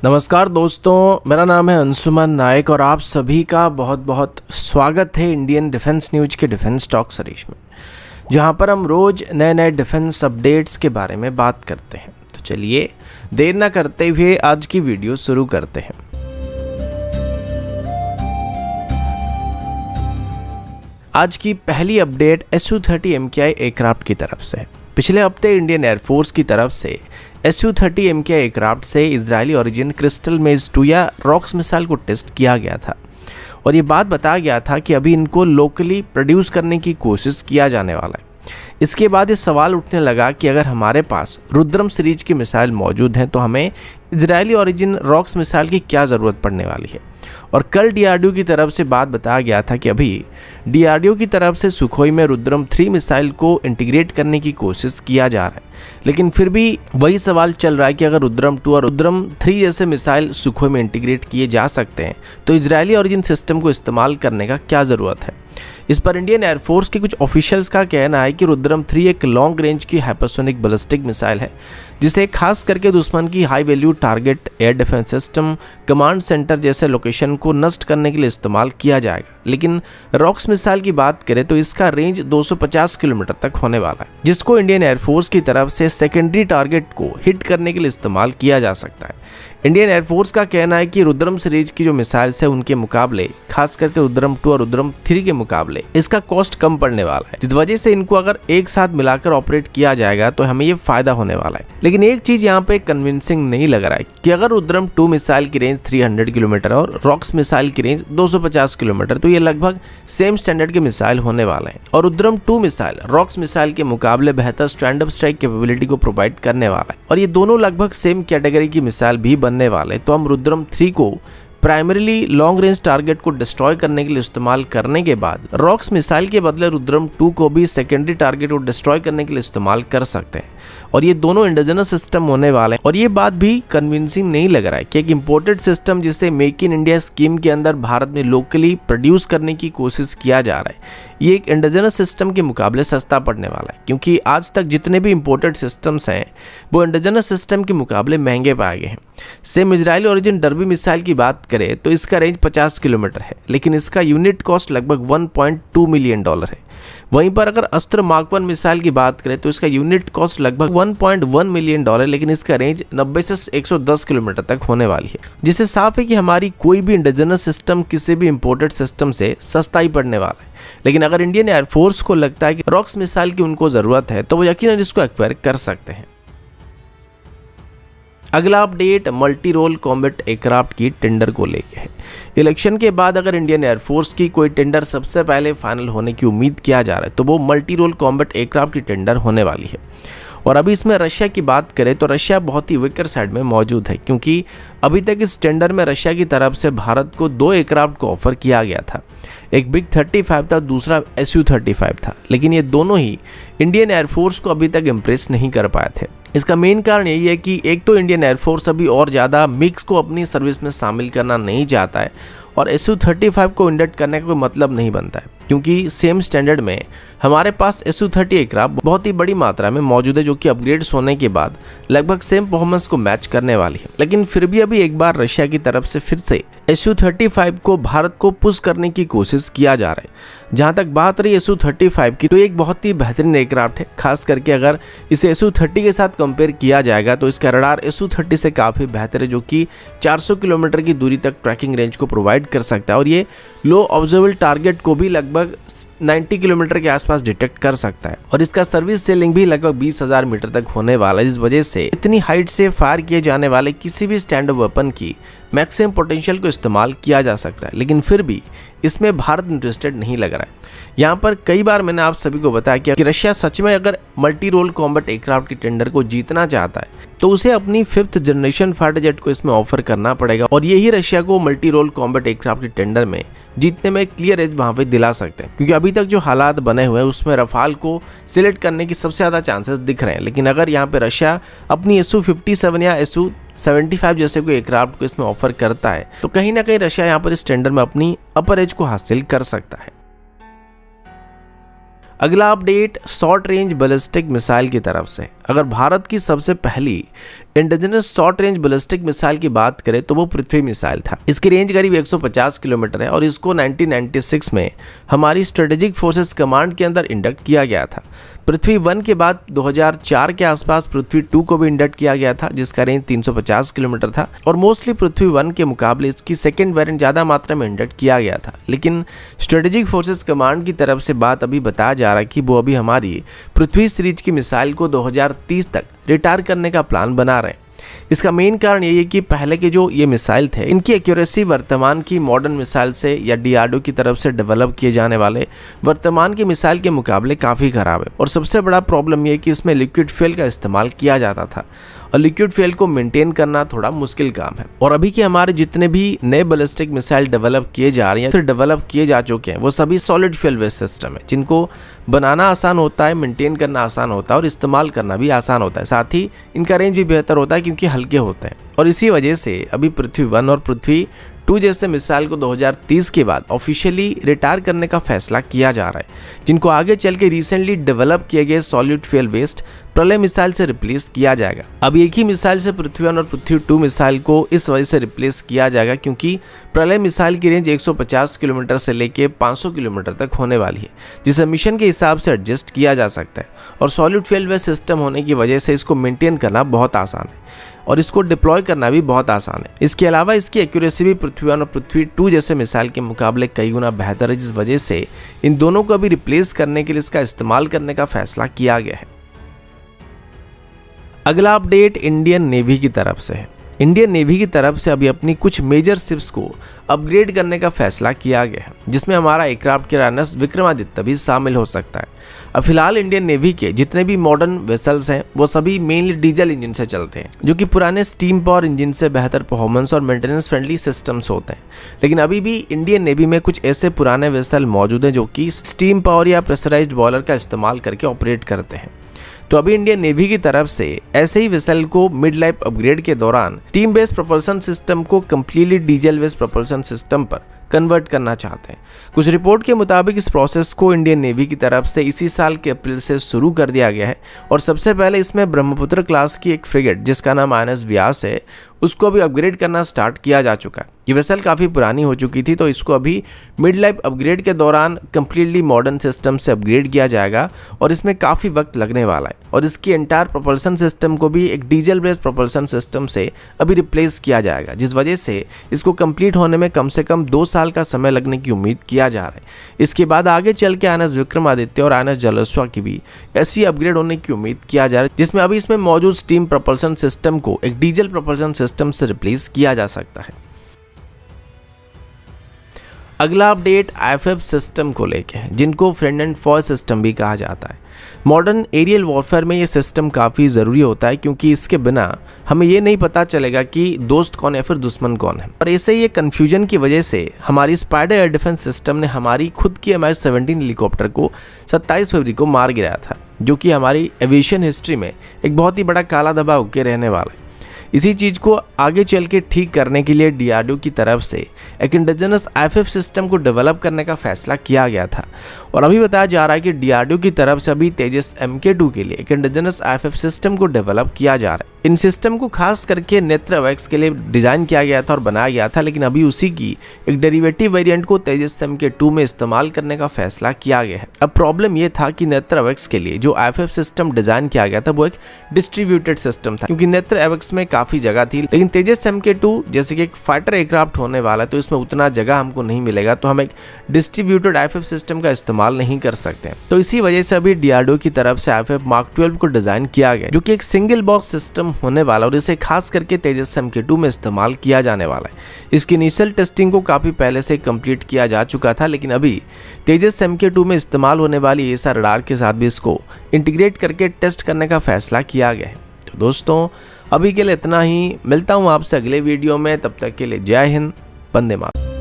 नमस्कार दोस्तों, मेरा नाम है अंशुमन नायक और आप सभी का बहुत बहुत स्वागत है इंडियन डिफेंस न्यूज के डिफेंस टॉक सीरीज में, जहां पर हम रोज नए नए डिफेंस अपडेट्स के बारे में बात करते हैं। तो चलिए देर ना करते हुए आज की वीडियो शुरू करते हैं। आज की पहली अपडेट Su-30 MKI एयरक्राफ्ट की तरफ से है। पिछले हफ्ते इंडियन एयरफोर्स की तरफ से Su-30 MKI एयरक्राफ्ट से इजरायली ओरिजिन क्रिस्टल मेज 2 या रॉक्स मिसाइल को टेस्ट किया गया था और ये बात बताया गया था कि अभी इनको लोकली प्रोड्यूस करने की कोशिश किया जाने वाला है। इसके बाद ये सवाल उठने लगा कि अगर हमारे पास रुद्रम सीरीज की मिसाइल मौजूद हैं तो हमें इजरायली ओरिजिन रॉक्स मिसाइल की क्या ज़रूरत पड़ने वाली है। और कल DRDO की तरफ से बात बताया गया था कि अभी DRDO की तरफ से सुखोई में रुद्रम 3 मिसाइल को इंटीग्रेट करने की कोशिश किया जा रहा है, लेकिन फिर भी वही सवाल चल रहा है कि अगर रुद्रम 2 और रुद्रम 3 जैसे मिसाइल सुखोई में इंटीग्रेट किए जा सकते हैं तो इजरायली ओरिजिन सिस्टम को इस्तेमाल करने का क्या ज़रूरत है। इस पर इंडियन एयरफोर्स के कुछ ऑफिशियल्स का कहना है कि रुद्रम 3 एक लॉन्ग रेंज की हाइपरसोनिक बैलिस्टिक मिसाइल है जिसे खास करके दुश्मन की high value target, air defence system, command centre जैसे लोकेशन को नष्ट करने के लिए इस्तेमाल किया जाएगा। लेकिन रॉक्स मिसाइल की बात करें तो इसका रेंज 250 किलोमीटर तक होने वाला है, जिसको इंडियन एयरफोर्स की तरफ से सेकेंडरी टारगेट को हिट करने के लिए इस्तेमाल किया जा सकता है। इंडियन एयरफोर्स का कहना है कि रुद्रम सीरीज की जो मिसाइल्स है उनके मुकाबले, खास करके रुद्रम 2 और रुद्रम 3 के मुकाबले इसका कॉस्ट कम पड़ने वाला है, जिस वजह से इनको अगर एक साथ मिलाकर ऑपरेट किया जाएगा तो हमें ये फायदा होने वाला है। लेकिन एक चीज यहाँ पे कन्विंसिंग नहीं लग रहा है कि अगर रुद्रम 2 मिसाइल की रेंज 300 किलोमीटर और रॉक्स मिसाइल की रेंज 250 किलोमीटर, तो ये लगभग सेम स्टैंडर्ड के मिसाइल होने वाले हैं और रुद्रम 2 मिसाइल रॉक्स मिसाइल के मुकाबले बेहतर स्टैंड अप स्ट्राइक कैपेबिलिटी को प्रोवाइड करने वाला है और ये दोनों लगभग सेम कैटेगरी की मिसाइल भी बनने वाले। तो हम रुद्रम 3 को प्राइमरीली लॉन्ग रेंज टारगेट को डिस्ट्रॉय करने के लिए इस्तेमाल करने के बाद रॉक्स मिसाइल के बदले रुद्रम 2 को भी सेकेंडरी टारगेट को डिस्ट्रॉय करने के लिए इस्तेमाल कर सकते हैं और ये दोनों इंडिजिनस सिस्टम होने वाले हैं। और ये बात भी कन्विंसिंग नहीं लग रहा है कि एक इम्पोर्टेड सिस्टम जिसे मेक इन इंडिया स्कीम के अंदर भारत में लोकली प्रोड्यूस करने की कोशिश किया जा रहा है, ये एक इंडिजिनस सिस्टम के मुकाबले सस्ता पड़ने वाला है, क्योंकि आज तक जितने भी इम्पोर्टेड सिस्टम्स हैं वो इंडिजिनस सिस्टम के मुकाबले महंगे पाए गए हैं। Same Israeli origin derby missile की बात करें तो इसका रेंज 50 किलोमीटर है, लेकिन इसका यूनिट कॉस्ट लगभग $1.2 मिलियन है। वहीं पर अगर अस्त्र मार्क 1 मिसाइल की बात करें तो इसका यूनिट कॉस्ट लगभग $1.1 मिलियन, लेकिन इसका रेंज 90 से 110 किलोमीटर तक होने वाली है, जिससे साफ है कि हमारी कोई भी इंडिजिनस सिस्टम किसी भी इंपोर्टेड सिस्टम से सस्ता ही पड़ने वाला है। लेकिन अगर इंडियन एयरफोर्स को लगता है कि रॉक्स मिसाइल की उनको जरूरत है तो वो यकीनन इसको एक्वायर कर सकते हैं। अगला update multi role combat aircraft की टेंडर को लेके है। इलेक्शन के बाद अगर इंडियन एयरफोर्स की कोई टेंडर सबसे पहले फाइनल होने की उम्मीद किया जा रहा है तो वो मल्टी रोल कॉम्बैट एयरक्राफ्ट की टेंडर होने वाली है। और अभी इसमें रशिया की बात करें तो रशिया बहुत ही वीकर साइड में मौजूद है, क्योंकि अभी तक इस टेंडर में रशिया की तरफ से भारत को 2 एयरक्राफ्ट को ऑफर किया गया था। एक बिग 35 था, दूसरा Su-35 था, लेकिन ये दोनों ही इंडियन एयरफोर्स को अभी तक इम्प्रेस नहीं कर पाए थे। इसका मेन कारण यही है कि एक तो इंडियन एयरफोर्स अभी और ज़्यादा मिक्स को अपनी सर्विस में शामिल करना नहीं चाहता है और Su-35 को इंडक्ट करने का कोई मतलब नहीं बनता है, क्योंकि सेम स्टैंडर्ड में हमारे पास Su-30 एयरक्राफ्ट बहुत ही बड़ी मात्रा में मौजूद है, जो कि अपग्रेड्स होने के बाद लगभग सेम परफॉर्मेंस को मैच करने वाली है। लेकिन फिर भी अभी एक बार रशिया की तरफ से फिर से Su-35 को भारत को पुश करने की कोशिश किया जा रहा है। जहां तक बात रही Su-35 की, तो एक बहुत ही बेहतरीन एयरक्राफ्ट है। खास करके अगर इसे Su-30 के साथ कंपेयर किया जाएगा तो इसका रडार Su-30 से काफ़ी बेहतर है, जो कि 400 किलोमीटर की दूरी तक ट्रैकिंग रेंज को प्रोवाइड कर सकता है और ये लो ऑब्जर्वेबल टारगेट को भी लगभग 90 किलोमीटर के आसपास डिटेक्ट कर सकता है और इसका सर्विस सेलिंग भी लगभग 20,000 मीटर तक होने वाला है, जिस वजह से इतनी हाइट से फायर किए जाने वाले किसी भी स्टैंड ऑफ वेपन की मैक्सिमम पोटेंशियल को इस्तेमाल किया जा सकता है। लेकिन फिर भी इसमें भारत इंटरेस्टेड नहीं लग रहा है। यहाँ पर कई बार मैंने आप सभी को बताया कि रशिया सच में अगर मल्टी रोल कॉम्बैट एयरक्राफ्ट की टेंडर को जीतना चाहता है तो उसे अपनी 5th जनरेशन फाइटर जेट को इसमें ऑफर करना पड़ेगा और यही रशिया को मल्टी रोल कॉम्बैट एयरक्राफ्ट की टेंडर में जीतने में क्लियर एज वहां पे दिला सकते हैं, क्योंकि अभी तक जो हालात बने हुए हैं उसमें रफाल को सिलेक्ट करने की सबसे ज़्यादा चांसेस दिख रहे हैं। लेकिन अगर यहाँ पे रशिया अपनी Su-57 या Su-75 जैसे कोई एयरक्राफ्ट को इसमें ऑफर करता है तो कहीं ना कहीं रशिया यहाँ पर इस टेंडर में अपनी अपर एज को हासिल कर सकता है। अगला update short range ballistic missile की तरफ से। अगर भारत की सबसे पहली indigenous short range ballistic missile की बात करें तो वो पृथ्वी मिसाइल था। इसकी रेंज करीब 150 किलोमीटर है और इसको 1996 में हमारी स्ट्रेटेजिक फोर्सेस कमांड के अंदर इंडक्ट किया गया था। पृथ्वी 1 के बाद 2004 के आसपास पृथ्वी 2 को भी इंडक्ट किया गया था, जिसका रेंज 350 किलोमीटर था और मोस्टली पृथ्वी 1 के मुकाबले इसकी सेकेंड वेरिएंट ज़्यादा मात्रा में इंडक्ट किया गया था। लेकिन स्ट्रेटेजिक फोर्सेस कमांड की तरफ से बात अभी बताया जा रहा है कि वो अभी हमारी पृथ्वी सीरीज की मिसाइल को 2030 तक रिटायर करने का प्लान बना रहे हैं। इसका मेन कारण यही है कि पहले के जो ये मिसाइल थे इनकी एक्यूरेसी वर्तमान की मॉडर्न मिसाइल से या डीआरडीओ की तरफ से डेवलप किए जाने वाले वर्तमान की मिसाइल के मुकाबले काफ़ी खराब है। और सबसे बड़ा प्रॉब्लम ये है कि इसमें लिक्विड फ्यूल का इस्तेमाल किया जाता था और लिक्विड फ्यूल को मेंटेन करना थोड़ा मुश्किल काम है। और अभी के हमारे जितने भी नए बैलिस्टिक मिसाइल डेवलप किए जा रहे हैं फिर डेवलप किए जा चुके हैं वो सभी सॉलिड फ्यूल बेस्ड सिस्टम है, जिनको बनाना आसान होता है, मेंटेन करना आसान होता है और इस्तेमाल करना भी आसान होता है। साथ ही इनका रेंज भी बेहतर होता है क्योंकि हल्के होते हैं। और इसी वजह से अभी पृथ्वी 1 और पृथ्वी 2 जैसे मिसाइल को 2030 के बाद ऑफिशियली रिटायर करने का फैसला किया जा रहा है, जिनको आगे चल के रिसेंटली डेवलप किए गए सॉलिड फ्यूल बेस्ड प्रलय मिसाइल से रिप्लेस किया जाएगा। अब एक ही मिसाइल से पृथ्वी 1 और पृथ्वी 2 मिसाइल को इस वजह से रिप्लेस किया जाएगा क्योंकि प्रलय मिसाइल की रेंज 150 किलोमीटर से लेके 500 किलोमीटर तक होने वाली है, जिसे मिशन के हिसाब से एडजस्ट किया जा सकता है। और सॉलिड फ्यूल बेस्ड सिस्टम होने की वजह से इसको मेंटेन करना बहुत आसान है और इसको डिप्लॉय करना भी बहुत आसान है। इसके अलावा इसकी एक्यूरेसी भी पृथ्वी 1 और पृथ्वी 2 जैसे मिसाइल के मुकाबले कई गुना बेहतर है, जिस वजह से इन दोनों को अभी रिप्लेस करने के लिए इसका इस्तेमाल करने का फैसला किया गया है। अगला अपडेट इंडियन नेवी की तरफ से है। इंडियन नेवी की तरफ से अभी अपनी कुछ मेजर शिप्स को अपग्रेड करने का फैसला किया गया है, जिसमें हमारा एयरक्राफ्ट कैरियर विक्रमादित्य भी शामिल हो सकता है। अब फिलहाल इंडियन नेवी के जितने भी मॉडर्न वेसल्स हैं वो सभी मेनली डीजल इंजन से चलते हैं, जो कि पुराने स्टीम पावर इंजन से बेहतर परफॉर्मेंस और मेंटेनेंस फ्रेंडली सिस्टम्स होते हैं। लेकिन अभी भी इंडियन नेवी में कुछ ऐसे पुराने वेसल मौजूद हैं जो कि स्टीम पावर या प्रेशराइज्ड बॉयलर का इस्तेमाल करके ऑपरेट करते हैं। तो अभी इंडियन नेवी की तरफ से ऐसे ही वेसल को मिड लाइफ अपग्रेड के दौरान टीम बेस्ड प्रोपल्शन सिस्टम को completely diesel based propulsion system पर कन्वर्ट करना चाहते हैं। कुछ रिपोर्ट के मुताबिक इस प्रोसेस को इंडियन नेवी की तरफ से इसी साल के अप्रैल से शुरू कर दिया गया है और सबसे पहले इसमें ब्रह्मपुत्र क्लास की एक फ्रिगेट जिसका नाम INS व्यास है उसको अभी अपग्रेड करना स्टार्ट किया जा चुका है। ये वेसल काफ़ी पुरानी हो चुकी थी तो इसको अभी मिड लाइफ अपग्रेड के दौरान कम्प्लीटली मॉडर्न सिस्टम से अपग्रेड किया जाएगा और इसमें काफ़ी वक्त लगने वाला है। और इसकी एंटायर प्रोपल्सन सिस्टम को भी एक डीजल बेस्ड प्रोपल्सन सिस्टम से अभी रिप्लेस किया जाएगा, जिस वजह से इसको कंप्लीट होने में कम से कम 2 साल का समय लगने की उम्मीद किया जा रहा है। इसके बाद आगे चल के INS विक्रमादित्य और INS जलस्वा की भी ऐसी अपग्रेड होने की उम्मीद किया जा रहा है, जिसमें अभी इसमें मौजूद स्टीम प्रोपल्सन सिस्टम को एक डीजल प्रोपल्सन सिस्टम से रिप्लेस किया जा सकता है। अगला अपडेट IFF सिस्टम को लेके है, जिनको फ्रेंड एंड फॉय सिस्टम भी कहा जाता है। मॉडर्न एरियल वॉरफेयर में ये सिस्टम काफ़ी ज़रूरी होता है क्योंकि इसके बिना हमें ये नहीं पता चलेगा कि दोस्त कौन है फिर दुश्मन कौन है। और ऐसे ही कन्फ्यूजन की वजह से हमारी स्पाइडर एयर डिफेंस सिस्टम ने हमारी खुद की MH17 हेलीकॉप्टर को 27 फरवरी को मार गिराया था, जो कि हमारी एविएशन हिस्ट्री में एक बहुत ही बड़ा काला धब्बा होकर रहने वाला है। इसी चीज़ को आगे चल के ठीक करने के लिए DRDO की तरफ से एक इंडिजिनस IFF सिस्टम को डेवलप करने का फैसला किया गया था और अभी बताया जा रहा है कि DRDO की तरफ से अभी तेजस MK2 के लिए एक इंडिजिनस IFF सिस्टम को डेवलप किया जा रहा है। इन सिस्टम को खास करके नेत्र अवैक्स के लिए डिज़ाइन किया गया था और बनाया गया था, लेकिन अभी उसी की एक डेरिवेटिव वेरिएंट को तेजस MK2 में इस्तेमाल करने का फैसला किया गया है। अब प्रॉब्लम यह था कि नेत्र अवैक्स के लिए जो IFF सिस्टम डिज़ाइन किया गया था वो एक डिस्ट्रीब्यूटेड सिस्टम था, क्योंकि नेत्र अवैक्स में काफ़ी जगह थी, लेकिन तेजस MK2 जैसे कि एक फाइटर एयरक्राफ्ट होने वाला है तो इसमें उतना जगह हमको नहीं मिलेगा, तो हम एक डिस्ट्रीब्यूटेड IFF सिस्टम का इस्तेमाल नहीं कर सकते। तो इसी वजह से अभी DRDO की तरफ से IFF Mark 12 को डिजाइन किया गया, जो कि एक सिंगल बॉक्स सिस्टम होने वाला और इसे खास करके तेजस MK2 में इस्तेमाल किया जाने वाला है। इसकी इनिशियल टेस्टिंग को काफी पहले से कंप्लीट किया जा चुका था, लेकिन अभी तेजस MK2 में इस्तेमाल होने वाली AESA रडार के साथ भी इसको इंटीग्रेट करके टेस्ट करने का फैसला किया गया है। तो दोस्तों अभी के लिए इतना ही, मिलता हूँ आपसे अगले वीडियो में, तब तक के लिए जय हिंद, वंदे मातरम।